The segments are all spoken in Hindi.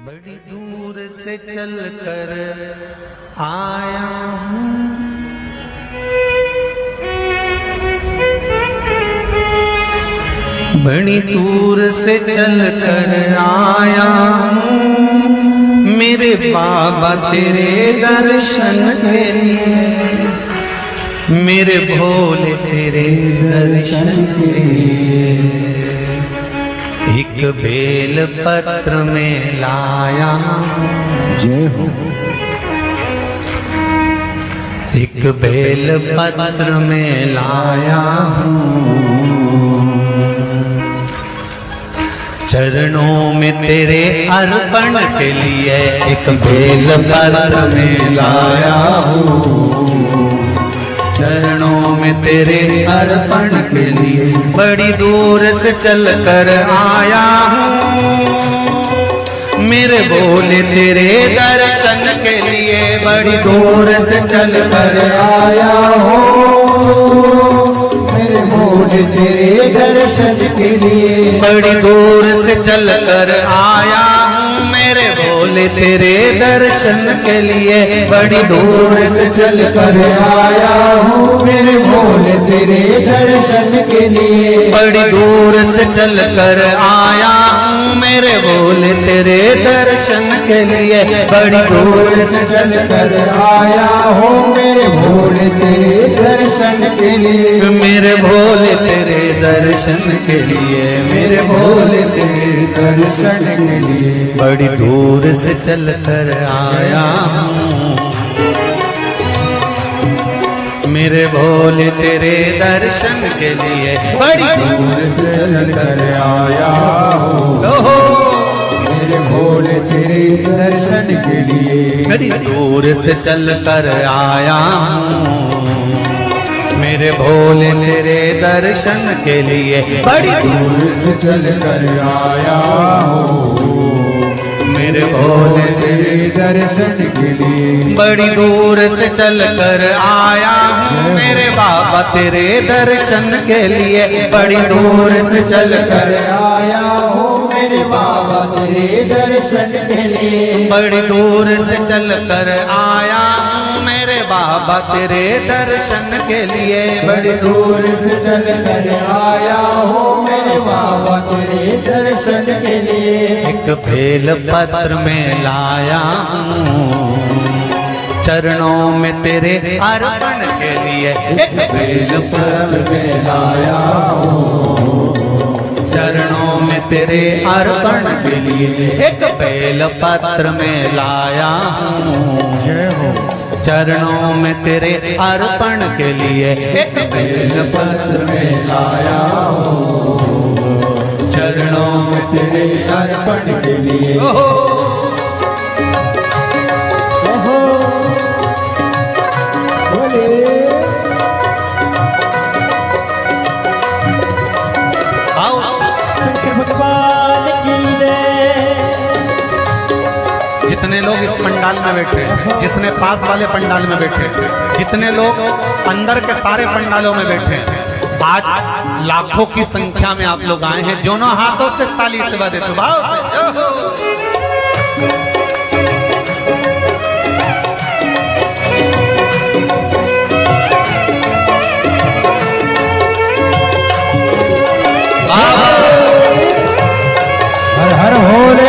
बड़ी दूर से चल कर आया हूँ, बड़ी दूर से चल कर आया हूँ, मेरे बाबा तेरे दर्शन के लिए, मेरे भोले तेरे दर्शन के लिए। एक बेल पत्र में लाया, जय हो। एक बेल पत्र में लाया हूँ, चरणों में तेरे अर्पण के लिए। एक बेल पत्र में लाया हूँ, चरणों में तेरे अर्पण के लिए। बड़ी दूर से चल कर आया हूँ, मेरे भोले तेरे दर्शन के लिए। बड़ी दूर से चल कर आया हूँ, मेरे भोले तेरे दर्शन के लिए। बड़ी दूर से चल कर आया हूँ, मेरे भोले तेरे दर्शन के लिए। बड़ी दूर से चल कर आया हूँ, मेरे भोले तेरे दर्शन के लिए। बड़ी दूर से चल कर आया हूँ, मेरे भोले तेरे दर्शन के लिए। बड़ी दूर से चल कर आया हूँ, मेरे भोले तेरे दर्शन के लिए। मेरे भोले तेरे दर्शन के लिए, मेरे भोले तेरे दर्शन के लिए। बड़ी दूर से चल कर आया हूँ, मेरे भोले तेरे दर्शन के लिए। बड़ी दूर से चल कर आया हूँ, मेरे भोले तेरे दर्शन के लिए। बड़ी दूर से चल कर आया हूँ, मेरे भोले तेरे दर्शन के लिए। बड़ी दूर से चल कर आया हूँ, मेरे भोले तेरे दर्शन के लिए। बड़ी दूर से चल कर आया हूँ, मेरे बाबा तेरे दर्शन के लिए। बड़ी दूर से चल कर आया हूँ, मेरे बाबा तेरे दर्शन के लिए। बड़ी दूर से चल कर आया हूँ, मेरे बाबा तेरे दर्शन के लिए। बड़ी दूर से चल कर आया हूँ, मेरे बाबा तेरे दर्शन के लिए। एक बेल पत्र में लाया हूँ, चरणों में तेरे अर्पण के लिए। एक बेल पत्र में लाया हूँ, चरणों में तेरे अर्पण के लिए। एक बेल पत्र में लाया हूँ, जय हो। चरणों में तेरे अर्पण के लिए। एक बेल पत्र में लाया हूँ, चरणों में तेरे अर्पण के लिए। जितने लोग इस पंडाल में बैठे, जितने पास वाले पंडाल में बैठे, जितने लोग अंदर के सारे पंडालों में बैठे, आज लाखों की संख्या में आप लोग आए हैं। दोनों हाथों से ताली से बजाते तो भाव से। हर हर भोले।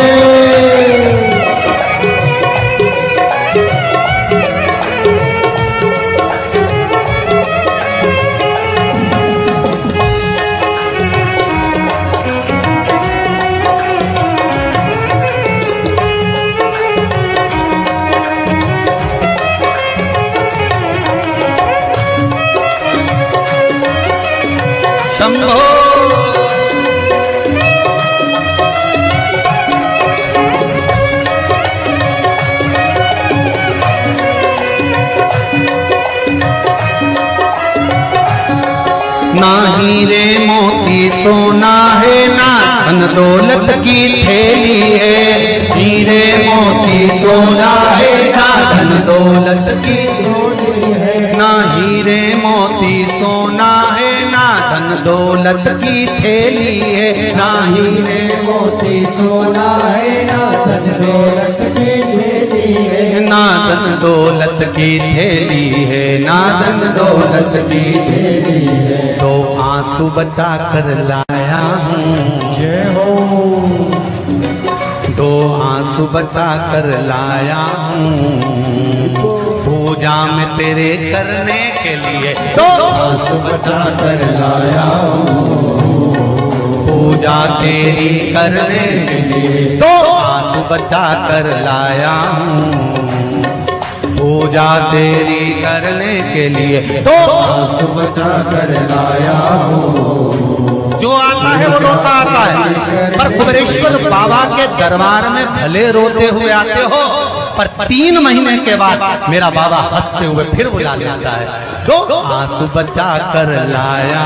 शंभो ना हीरे मोती सोना है, ना धन दौलत की थैली है। हीरे मोती सोना है, ना धन दौलत की थैली है। ना हीरे मोती सोना है, ना धन दौलत की थैली है। ना हीरे मोती सोना है, ना धन धन दौलत की थैली है, ना धन दौलत की थैली है, तो आंसू बचा कर लाया हूँ। जय हो। दो आंसू बचा कर लाया हूँ पूजा में तेरे करने के लिए, दो आंसू बचा कर लाया हूँ पूजा तेरी करने के लिए, दो आंसू बचा कर लाया हूँ पूजा तेरी करने के लिए, दो आंसू बचा कर लाया हूँ। जो आता है वो रोता आता है, पर कुबेरेश्वर बाबा के दरबार में भले रोते हुए आते हो, पर 3 महीने के बाद मेरा बाबा हंसते हुए फिर बुला लेता है। दो आंसू बचा कर लाया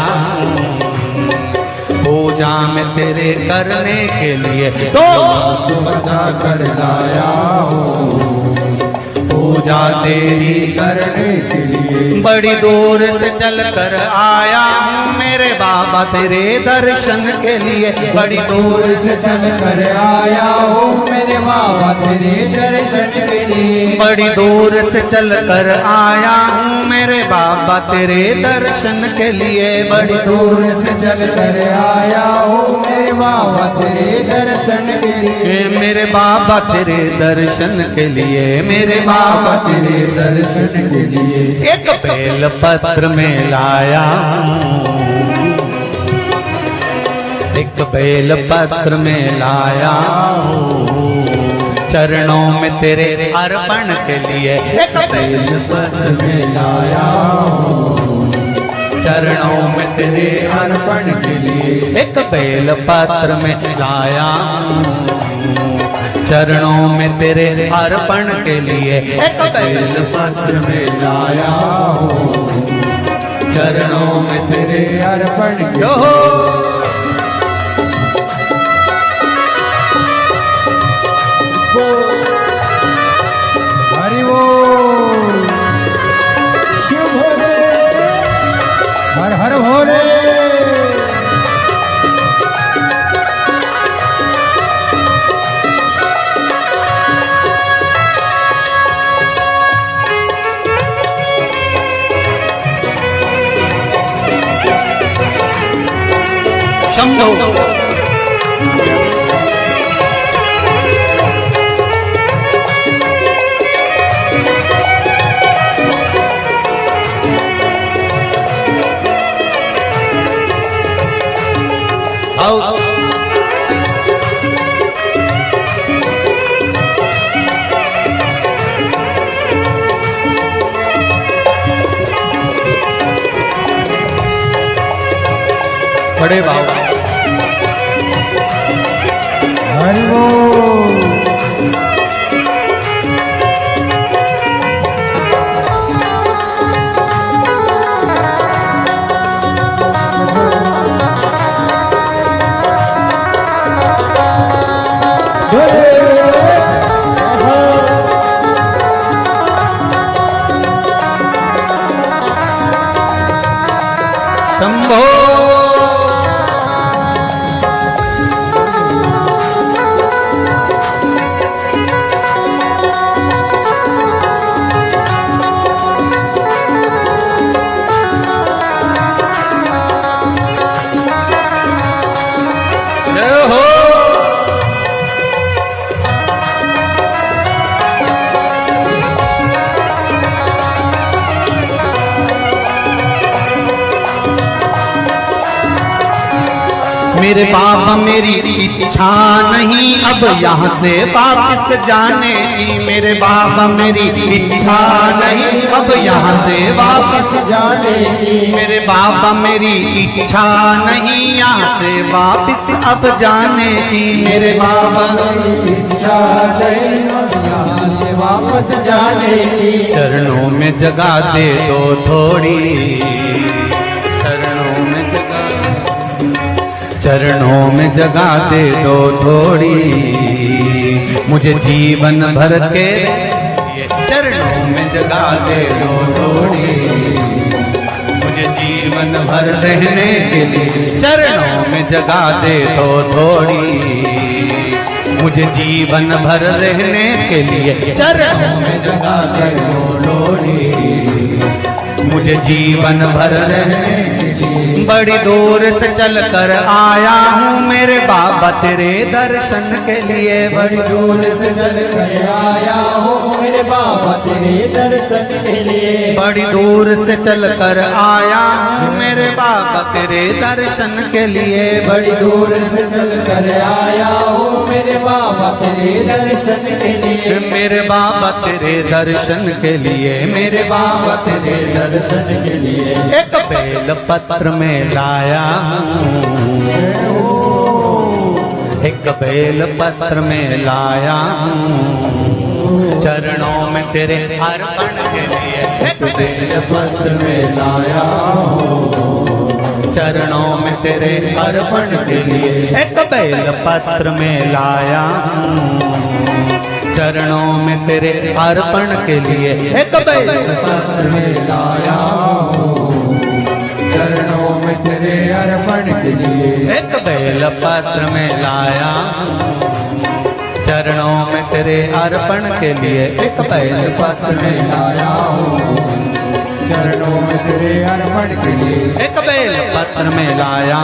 पूजा में तेरे करने के लिए, दो आंसू बचा कर लाया हूँ पूजा तेरी करने के लिए। बड़ी दूर से चल कर आया हूँ मेरे बाबा तेरे दर्शन के लिए, बड़ी दूर से चल कर आया हूँ मेरे बाबा तेरे दर्शन के लिए। बड़ी दूर से चल कर आया हूँ मेरे बाबा तेरे दर्शन के लिए, बड़ी दूर से चल कर आया हूँ मेरे बाबा तेरे दर्शन के लिए। मेरे बाबा तेरे दर्शन के लिए, मेरे बाबा तेरे दर्शन के लिए। एक बेल पत्र में लाया हूँ, एक बेल पत्र में लाया हूँ चरणों में तेरे अर्पण के लिए, एक बेल पत्र में लाया हूँ चरणों में तेरे अर्पण के लिए। एक बेल पत्र में लाया हूँ चरणों में तेरे अर्पण के लिए, एक बेल पत्र में लाया हूँ चरणों में तेरे अर्पण के जो हरि वो शिव भोले हर हर भोले। शंभो बड़े बाबा हरि वो शंभो मेरे बाबा मेरी इच्छा नहीं अब यहाँ से वापस जाने की, मेरे बाबा मेरी इच्छा नहीं अब यहाँ से वापस जाने की। मेरे बाबा मेरी इच्छा नहीं यहाँ से वापस अब जाने की, मेरे बाबा इच्छा नहीं यहाँ से वापस जाने की। चरणों में जगह दे दो थोड़ी, चरणों में जगह, चरणों में जगह दे दो थोड़ी, मुझे जीवन भर के चरणों में जगह दे दो थोड़ी, मुझे जीवन भर रहने के लिए चरणों में जगह दे दो थोड़ी, मुझे जीवन भर रहने के लिए चरणों में जगा कर बोलो रे, मुझे जीवन भर रहने के लिए बड़ी दूर से चल कर आया हूँ मेरे बाबा तेरे दर्शन के लिए। बड़ी दूर से चल कर आया हूँ मेरे बाबा तेरे दर्शन के लिए। बड़ी दूर से चल कर आया हूँ मेरे बाबा तेरे दर्शन के लिए। बड़ी दूर से चल कर आया हूँ मेरे बाबा तेरे दर्शन के लिए। मेरे बाबा तेरे दर्शन के लिए, मेरे बाबा तेरे दर्शन के लिए एक बेल पत्र में लाया हूँ, एक बेल पत्र में लाया हूँ चरणों में तेरे अर्पण के लिए। एक बेल पत्र में लाया हूँ चरणों में तेरे अर्पण के लिए। एक बेल पत्र में लाया हूँ चरणों में तेरे अर्पण के लिए। एक बेल पत्र में लाया हूँ चरणों में तेरे अर्पण के लिए। एक बेल पत्र में लाया चरणों में तेरे अर्पण के लिए। एक बेल पत्र में लाया हूँ चरणों में तेरे अर्पण के लिए। एक बेल पत्र में लाया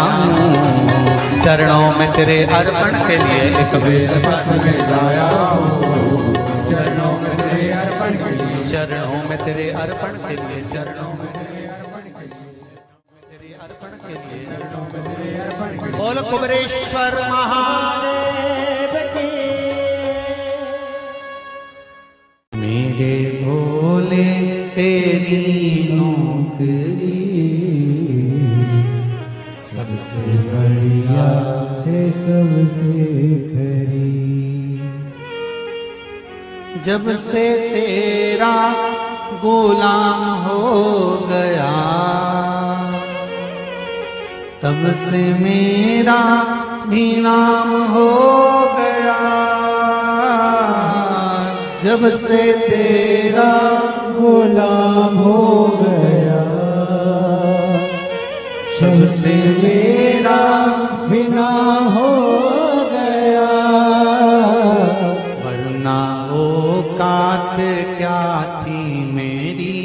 चरणों में तेरे अर्पण के लिए। एक बेल पत्र में लाया हूँ चरणों में तेरे अर्पण के लिए। चरणों में तेरे अर्पण के लिए, चरणों में तेरे अर्पण के लिए, तेरे अर्पण के लिए, चरणों में तेरे अर्पण के लिए। बोल कुबरेश्वर महादेव की। मेरे भोले तेरी नौकरी सबसे बढ़िया है सबसे खरी। जब से तेरा गुलाम हो गया तब से मेरा भी नाम हो गया। जब से तेरा गुलाम हो गया जब से मेरा बिना हो गया। वरना औकात क्या थी मेरी,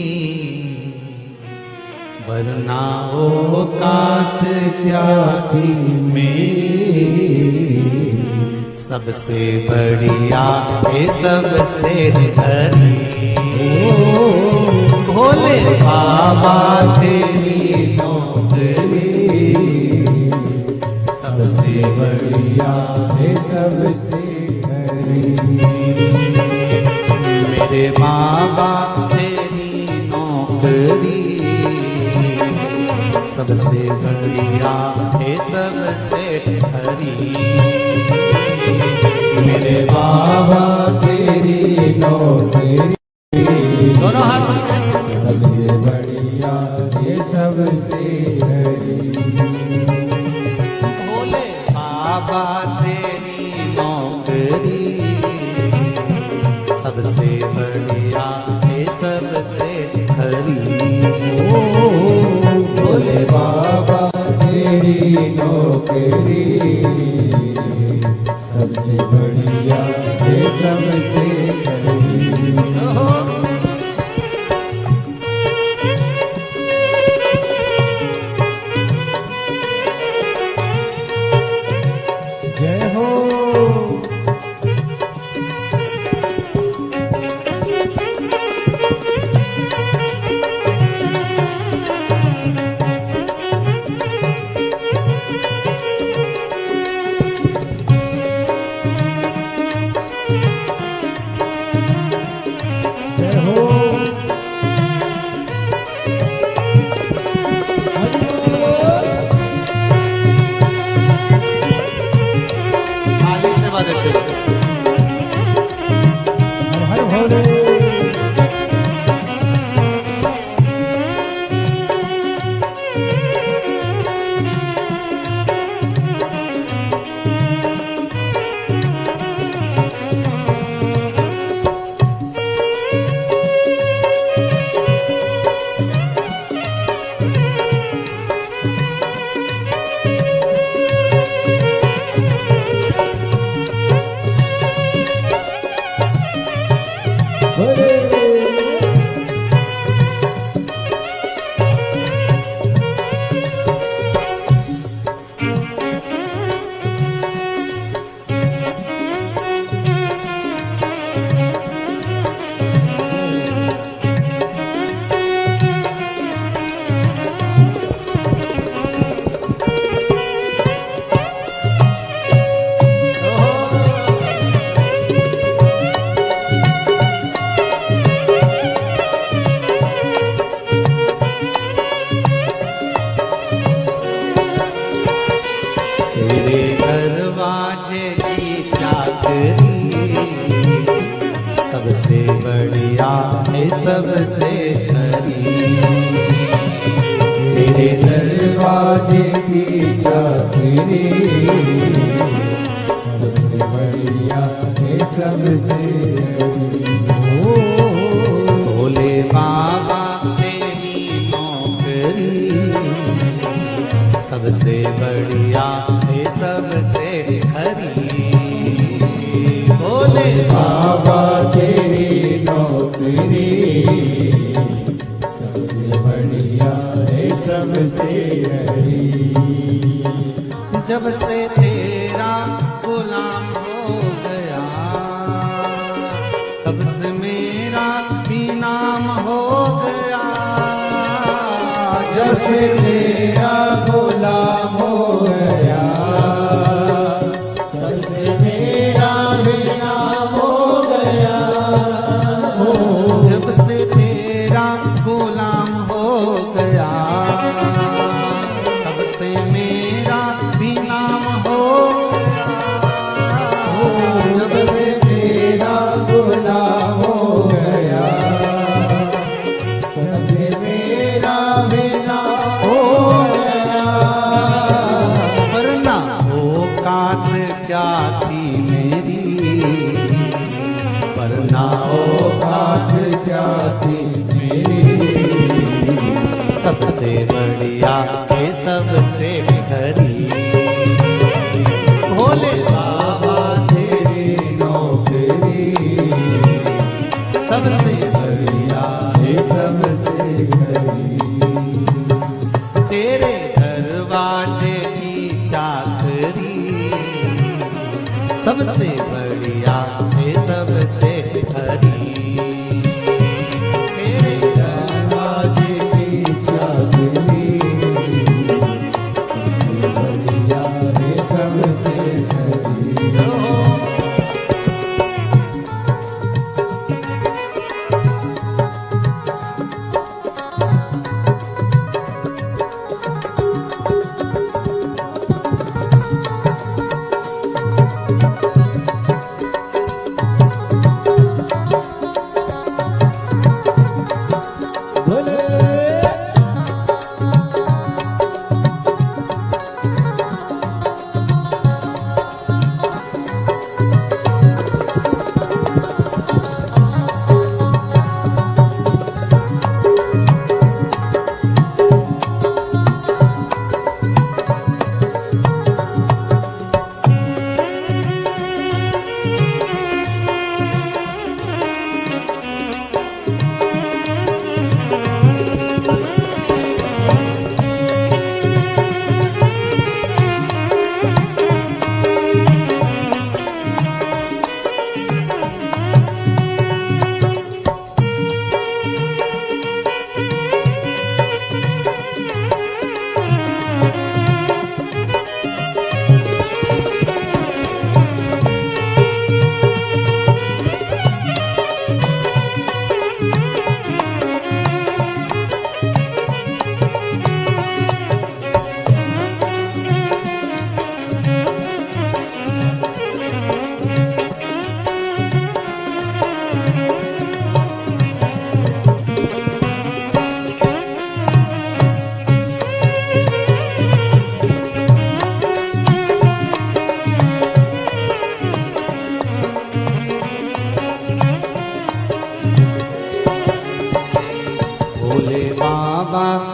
वरना औकात क्या थी मेरी। सबसे बढ़िया है सबसे हरी। भोले बाबा तेरी नौकरी सबसे बढ़िया है सबसे खरी। मेरे बाबा तेरी नौकरी सबसे बढ़िया है सबसे हरी। मेरे बाबा तेरी नौकरी दोनों हाथों से सबसे बढ़िया है सबसे हरी। भोले बाबा तेरी नौकरी सबसे बढ़िया है सबसे हरी। भोले बाबा तेरी नौकरी सबसे बढ़िया है सबसे खरी। जय हो तेरे दरवाजे की चाकरी सबसे बढ़िया है सबसे खरी। तेरे दरवाजे की चाकरी सबसे बढ़िया है सबसे भोले बाबा तेरी नौकरी सबसे बढ़िया है सबसे खरी। भोले बाबा तेरी नौकरी सबसे बढ़िया है सबसे हरी। जब से तेरा गुलाम हो गया तब से मेरा भी नाम हो गया। जब से तेरा गुलाम हो गया तब से मेरा भी नाम हो गया। जब से तेरा गुलाम हो गया तब से मेरा भी नाम हो गया। जब से तेरा गुलाम हो गया तब से मेरा भी नाम हो गया। वरना औकात क्या थी मेरी, वरना औकात क्या थी मेरी, सबसे बढ़िया है सबसे खरी। भोले बाबा तेरी नौकरी सबसे बढ़िया है सबसे खरी। तेरे दरवाजे की चाकरी सबसे बढ़िया है सबसे खरी। तेरे दरवाजे की चाकरी सबसे बढ़िया है सबसे खरी।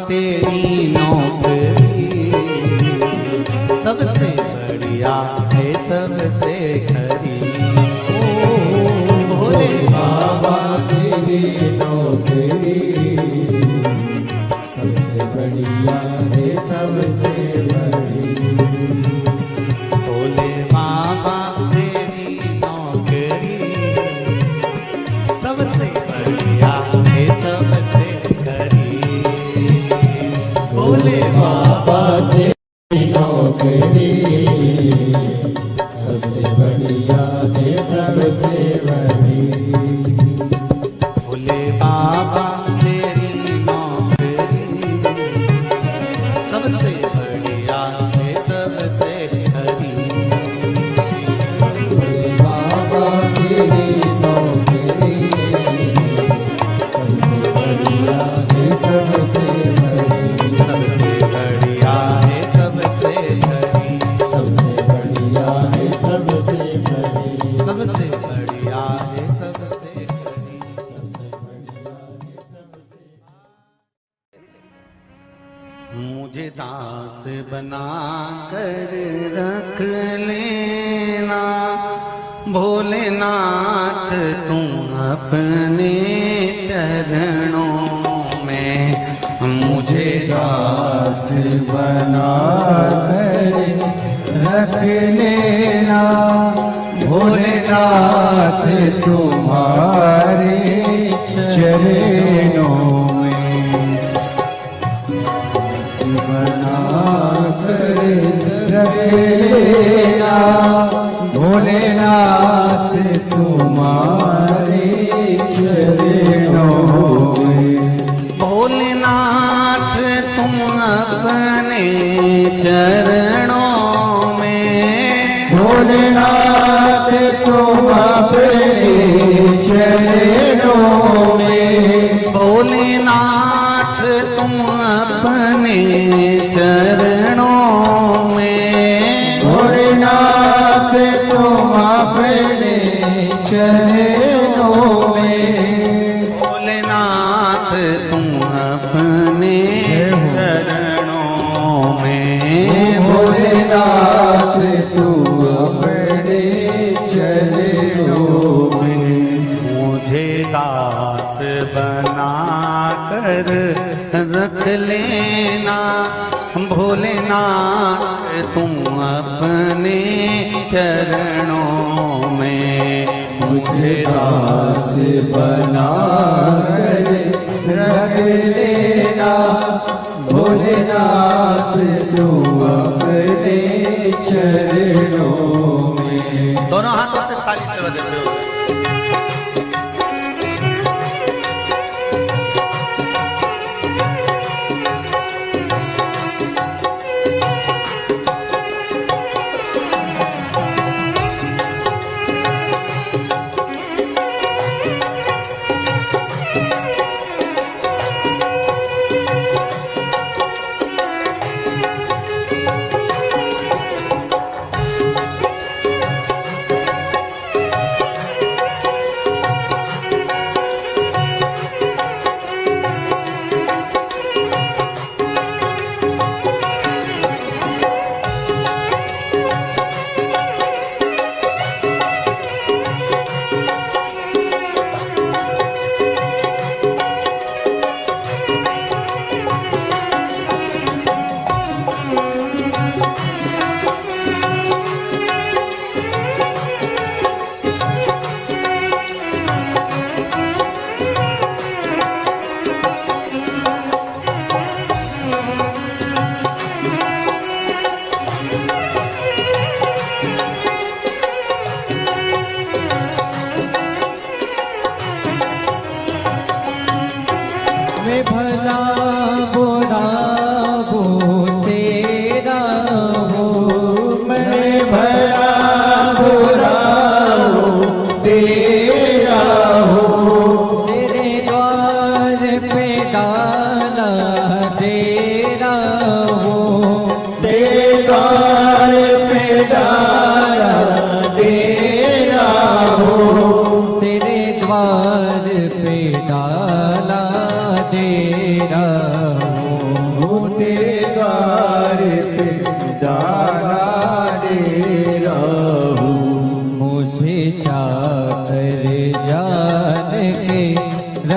तेरी नौकरी सबसे बढ़िया है सबसे खरी। भोले बाबा नौकरी सबसे बढ़िया है सबसे बड़ी। भोले बाबा तेरी नौकरी सबसे बढ़िया है सबसे खरी। भोले बाबा तेरी नौकरी सबसे बढ़िया है सबसे बड़ी। भोले बाबा तेरी नौकरी सबसे बढ़िया है सबसे खरी। भोले बाबा तेरी नौकरी सबसे बढ़िया है सबसे बड़ी। सबसे बढ़िया है सबसे खरी। सबसे बढ़िया है सबसे बड़ी। सबसे बढ़िया है सबसे खरी। मुझे दास बना कर रख लेना भोलेनाथ तुम अपने चरणों में। मुझे दास बना कर रख लेना भोलेनाथ तुम्हारे चरणों में। बना कर रख लेना भोलेनाथ तुम्हारे चरणों में। भोलेनाथ तुम अपने चरणों में। भोलेनाथ तुम अपने चरणों में। भोलेनाथ तुम अपने चरणों में। भोलेनाथ तुम अपने चरणों में। भोलेनाथ तुम अपने चरणों में। भोलेनाथ तुम अपने चरणों में। मुझे दास बना कर रख लेना भोलेनाथ तुम अपने चरणों में। मुझे दास बना कर रख लेना भोलेनाथ तुम अपने चरणों में। दोनों हाथों से ताली से बजाते हो।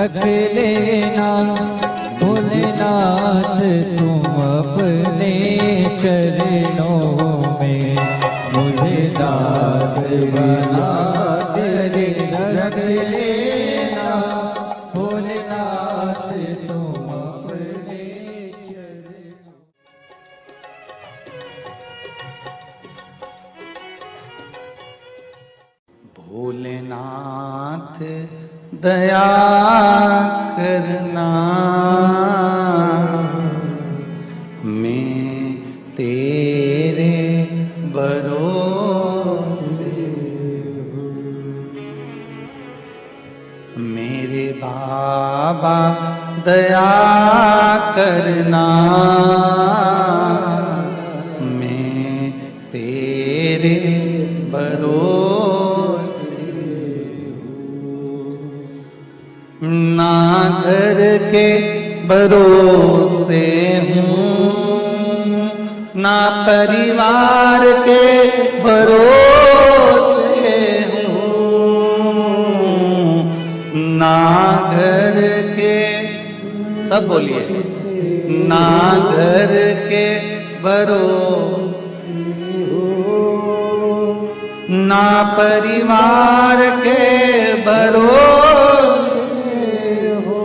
रख लेना भोलेनाथ तुम अपने चरणों में, मुझे दास बना तेरे रख लेना भोलेनाथ तुम अपने चरणों। भोलेनाथ दया करना, मैं तेरे भरोसे हूँ। मेरे बाबा दया करना, मैं तेरे भरोसे ना घर के भरोसे हूँ, ना परिवार के भरोसे हूँ, ना घर के, सब बोलिए, ना घर के भरोसे हूँ, ना परिवार के भरोसे हो।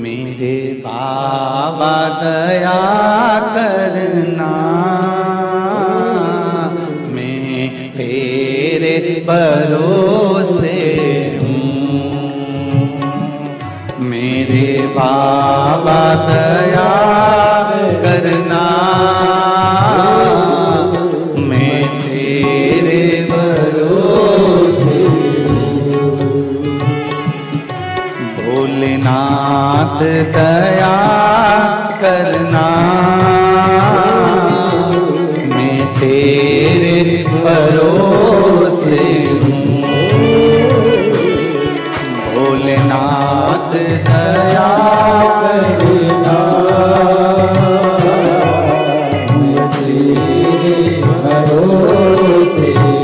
मेरे बाबा दया करना, मैं तेरे भरोसे हूँ। मेरे बाबा दया करना, मैं तेरे भरोसे हूँ। भोलेनाथ दया करना, मैं तेरे भरोसे हूँ। भोलेनाथ दया करना, मैं तेरे भरोसे हूँ।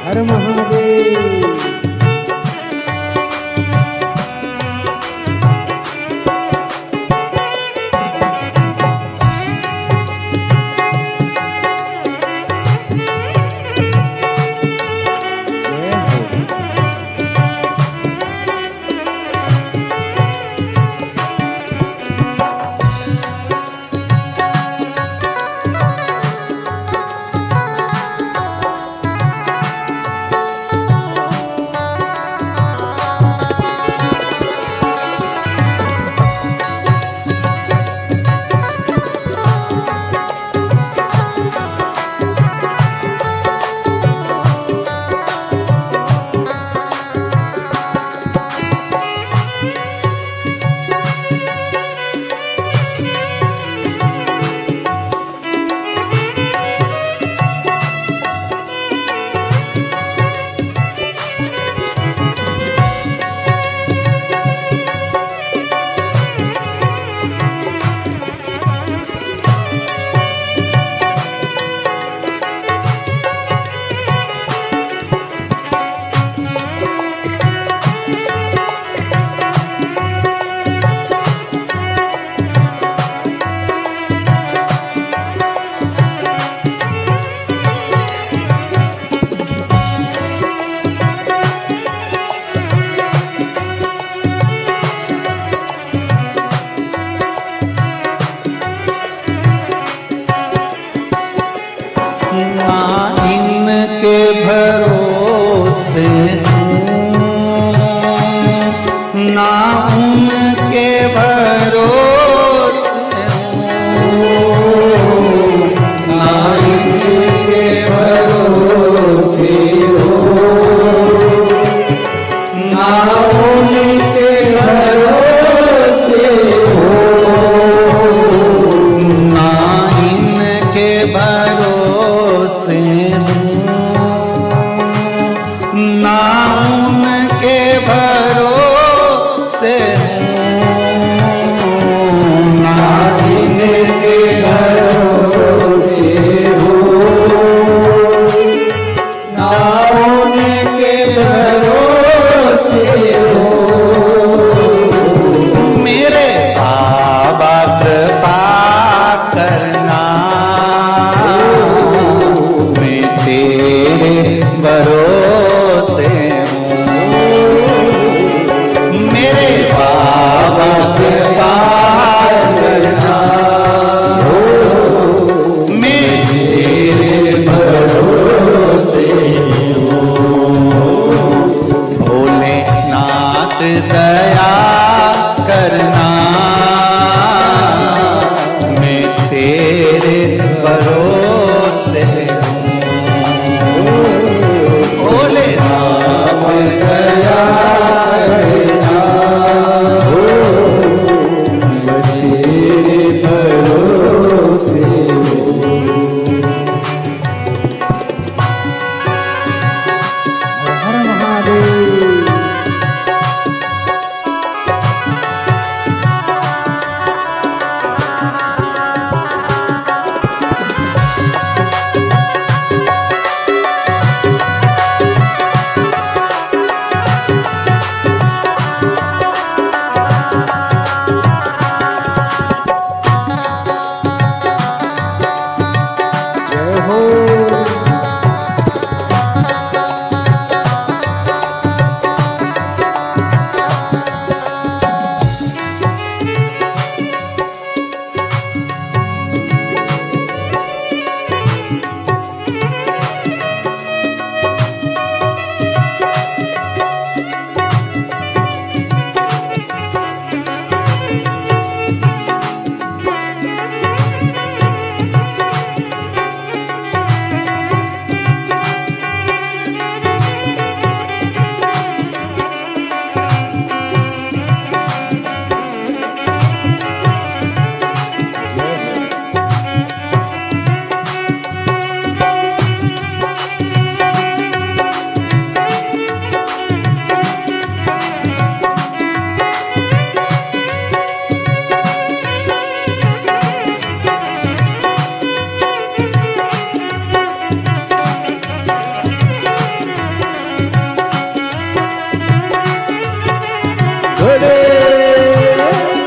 हर महादेव। इनके भरोसे ना उनके भरोसे ना इनके भरोसे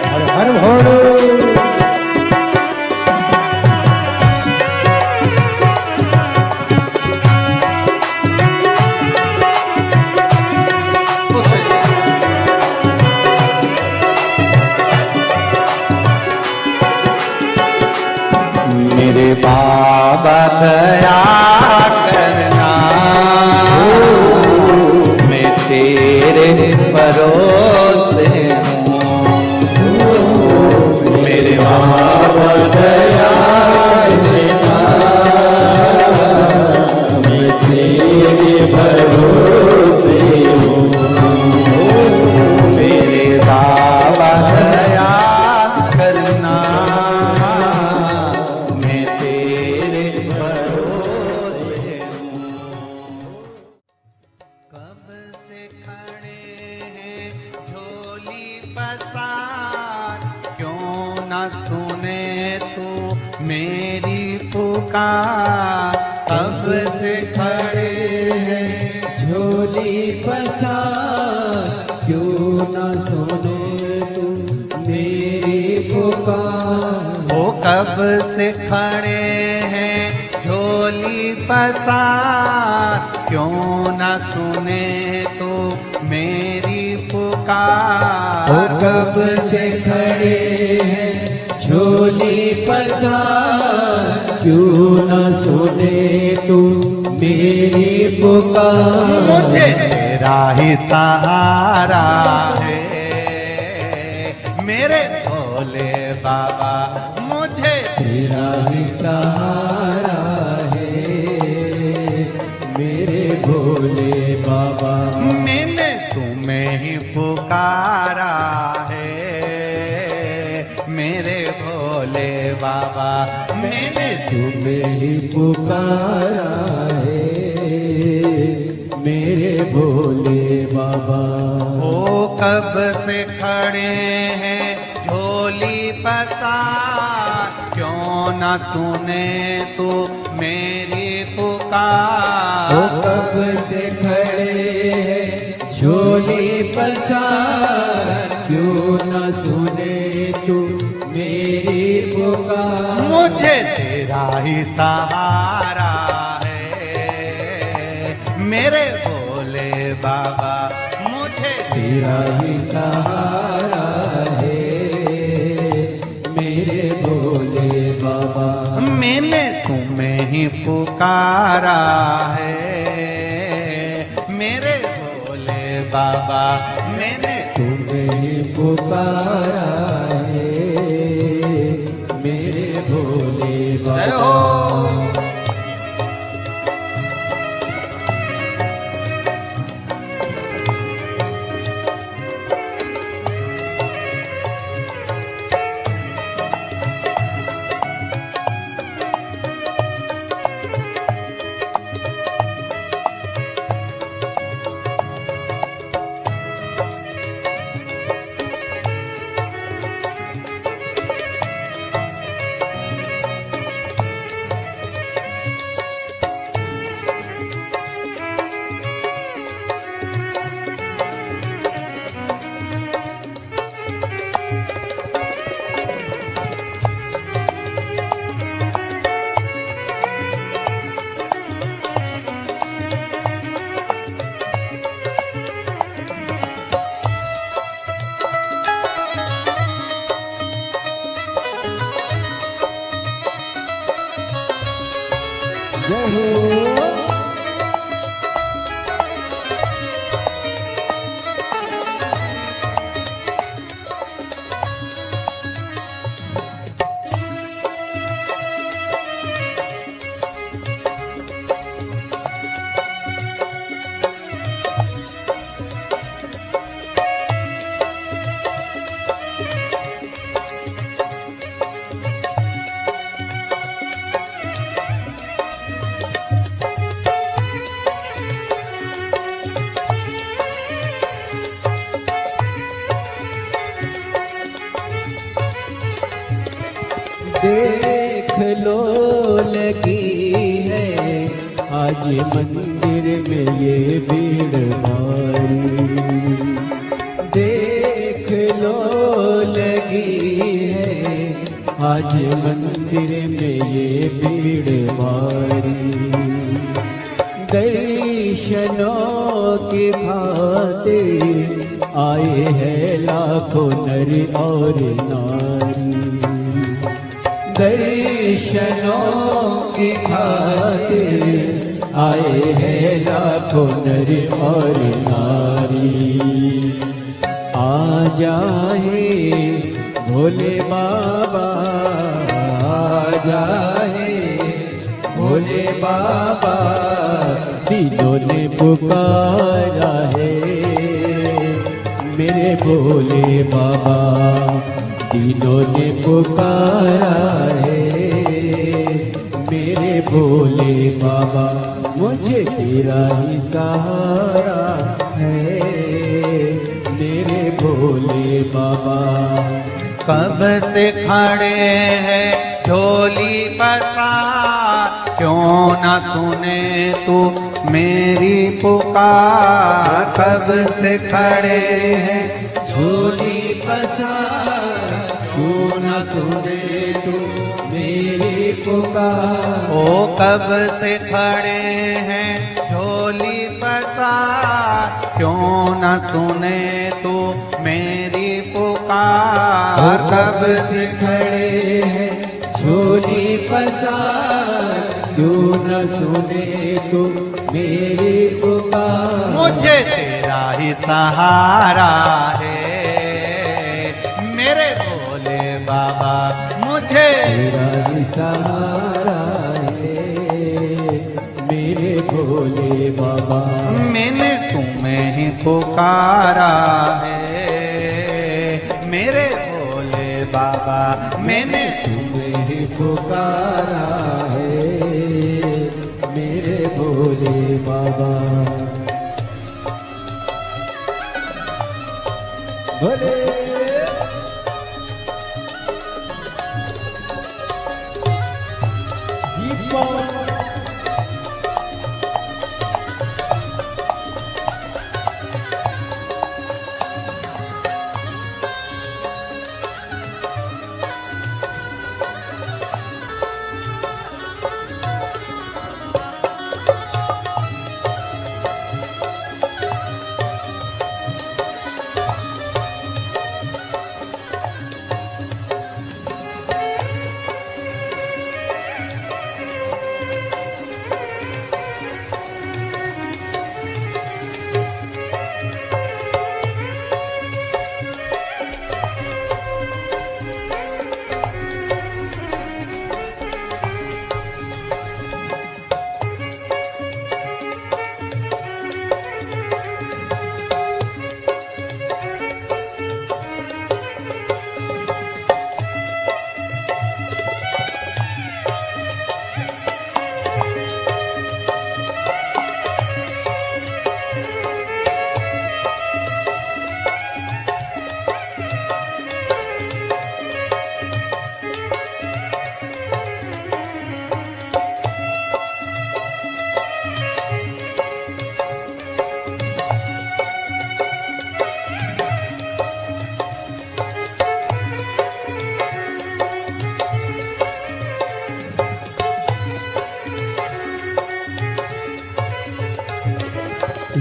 हर हर भोले। मेरे बाबा दया करना, मैं तेरे भरोसे हूँ। मेरे बाबा दया करना, मैं तेरे भरोसे हूँ। मेरे बाबा दया करना, मैं तेरे भरोसे हूँ। कब से खड़े हैं झोली पसार, क्यों न सुने तू मेरी पुकार। कब से खड़े हैं झोली पसार, क्यों न सुने तू मेरी पुकार। वो कब से खड़े हैं झोली पसार, क्यों न सुने तो मेरी पुकार। वो कब से खड़े हैं झोली पसार, क्यों न सुने तू मेरी पुकार। मुझे तेरा ही सहारा है मेरे भोले बाबा, मुझे तेरा ही सहारा है मेरे भोले बाबा। मैंने तुम्हें ही पुकारा है मेरे भोले बाबा। मैंने तुम्हें ही पुकारा है मेरे भोले बाबा। वो कब से खड़े हैं झोली पसार, क्यों न सुने तू मेरी पुकार। वो कब से खड़े हैं झोली पसार, क्यों न सुने तू मेरी पुकार। मुझे तेरा ही सहारा है मेरे भोले बाबा, मुझे तेरा ही सहारा है मेरे भोले बाबा। मैंने तुम्हें ही पुकारा है मेरे भोले बाबा। मैंने तुम्हें ही पुकारा है मेरे भोले जय बाबा। हो। जय हो। देख लो लगी है आज मंदिर में ये भीड़ भारी। देख लो लगी है आज मंदिर में ये भीड़ भारी। दर्शनों की खातिर आए हैं लाखों नर और नारी। दर्शनों की खातिर आए हैं लाखों नर और नारी। आ जाए भोले बाबा, आ जाए भोले बाबा, दिलों ने पुकारा है मेरे भोले बाबा। दिलों ने पुकारा है मेरे भोले बाबा। मुझे तेरा ही सहारा है मेरे भोले बाबा। कब से खड़े हैं झोली पसार, क्यों न सुने तू मेरी पुकार। कब से खड़े हैं झोली पसार, क्यों न सुने तू मेरी पुकार। ओ कब से खड़े हैं झोली पसार, क्यों न सुने तू मेरी पुकार। कब से खड़े हैं झोली पसार, क्यों न सुने तू मेरी पुकार। मुझे तेरा ही सहारा है मेरे भोले बाबा। मुझे तेरा ही सहारा है मेरे भोले बाबा। मैंने तुम्हें ही पुकारा है मेरे भोले बाबा। मैंने तुम्हें ही पुकारा है मेरे भोले बाबा। भोले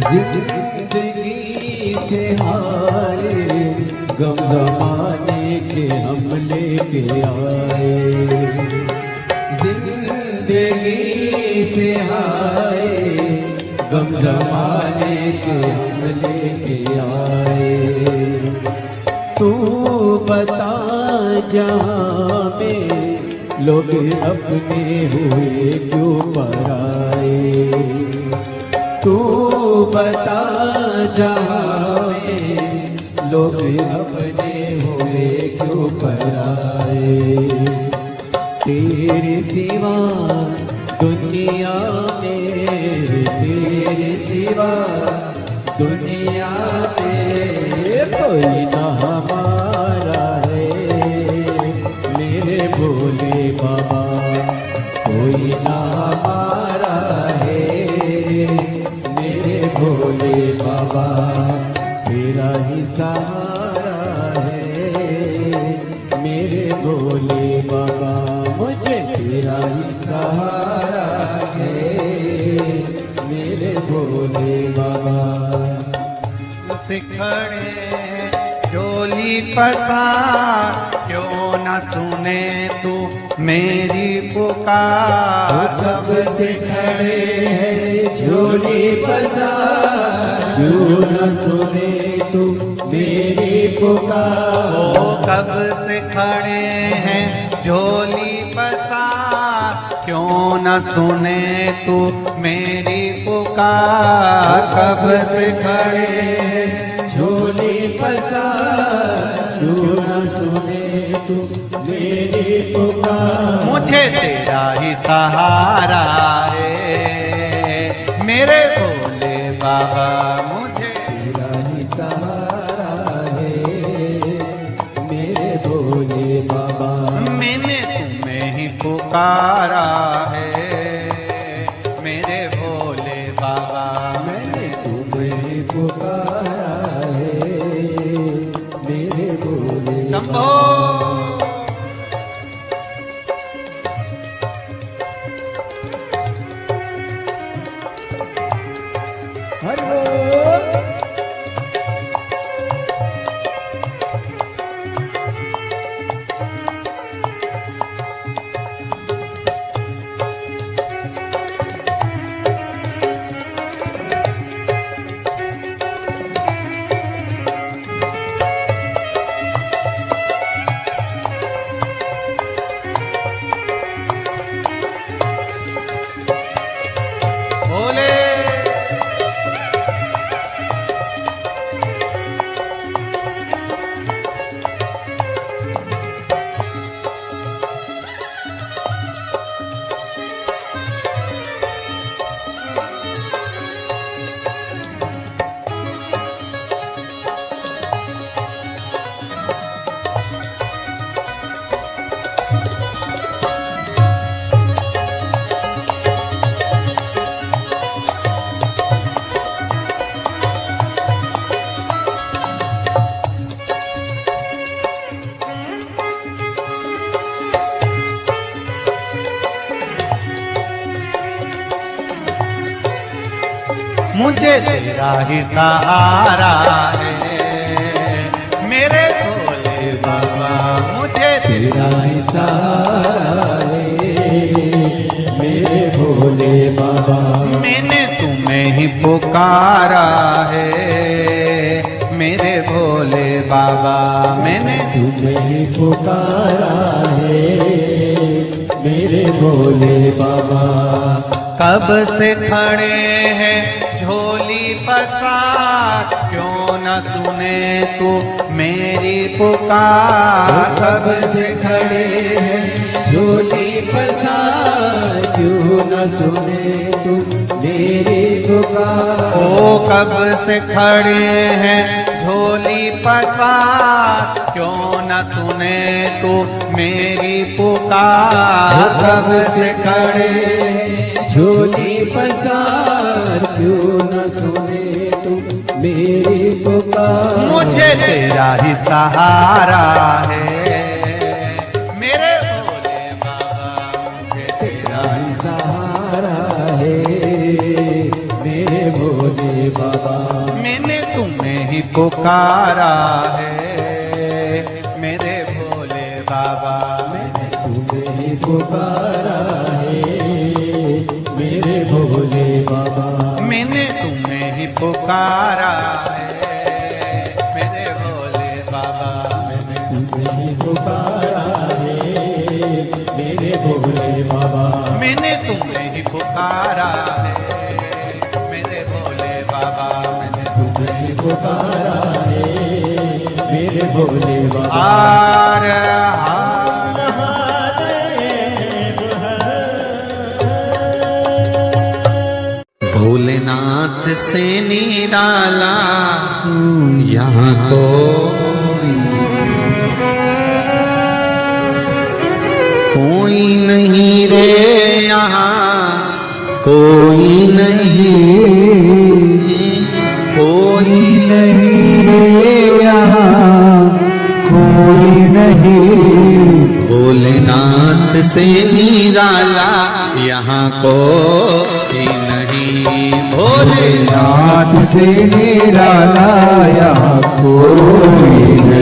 जिंदगी से हारे गम जमाने के हम लेके आए। जिंदगी से हाय गम जमाने के हम लेके आए। तू बता जहाँ में लोग अपने हुए क्यों पराए। तू बता जहाँ में लोग अपने हुए क्यों पराए। तेरे सिवा दुनिया में, तेरे सिवा दुनिया में कोई ना हमारा है मेरे भोले बाबा, कोई ना हमारा है मेरे भोले बाबा। तेरा ही सहारा है मेरे भोले बाबा, मुझे तेरा ही सहारा है मेरे भोले बाबा। सिखड़े चोली पसार क्यों न सुने तू मेरी पुकार। कब से खड़े हैं झोली पसार क्यों न सुने तू मेरी पुकार। ओ कब से खड़े हैं झोली पसार क्यों न सुने तू मेरी पुकार। कब से खड़े हैं झोली पसार क्यों न सुने तू मेरी पुकार। मुझे तेरा ही सहारा है मेरे भोले बाबा, मुझे तेरा ही सहारा है मेरे भोले बाबा। मैंने तुम्हें ही पुकारा है मेरे भोले बाबा। मैंने तुम्हें पुकारा है मेरे भोले शंभो हरो। भोले मुझे तेरा ही सहारा है मेरे भोले बाबा। मुझे तेरा ही सहारा है मेरे भोले बाबा। मैंने तुम्हें ही पुकारा है मेरे भोले बाबा। मैंने तुम्हें ही पुकारा है मेरे भोले बाबा। कब से खड़े हैं झोली पसार क्यों न सुने तू मेरी पुकार। कब से खड़े हैं झोली पसार क्यों न सुने तू मेरी पुकार। ओ कब से खड़े हैं झोली पसार क्यों न सुने तू मेरी पुकार। कब से खड़े हैं झोली पसार क्यों न सुने तू मेरी पुकार। मुझे तेरा ही सहारा है मेरे भोले बाबा। मुझे तेरा ही सहारा है मेरे भोले बाबा। मैंने तुम्हें ही पुकारा है मेरे भोले बाबा। मैंने तुम्हें ही पुकारा है मेरे पुकारा है मेरे भोले बाबा। मैंने तुम्हें पुकारा है मेरे भोले बाबा। मैंने तुम्हें ही पुकारा है मेरे भोले बाबा। मैंने तुम्हें पुकारा है मेरे भोले बाबा। हार भोलेनाथ से निराला यहाँ कोई नहीं रे, यहाँ कोई नहीं, कोई नहीं रे यहाँ कोई नहीं। भोलेनाथ से निराला यहाँ कोई नहीं। भोलेनाथ नाथ से निराला यहाँ कोई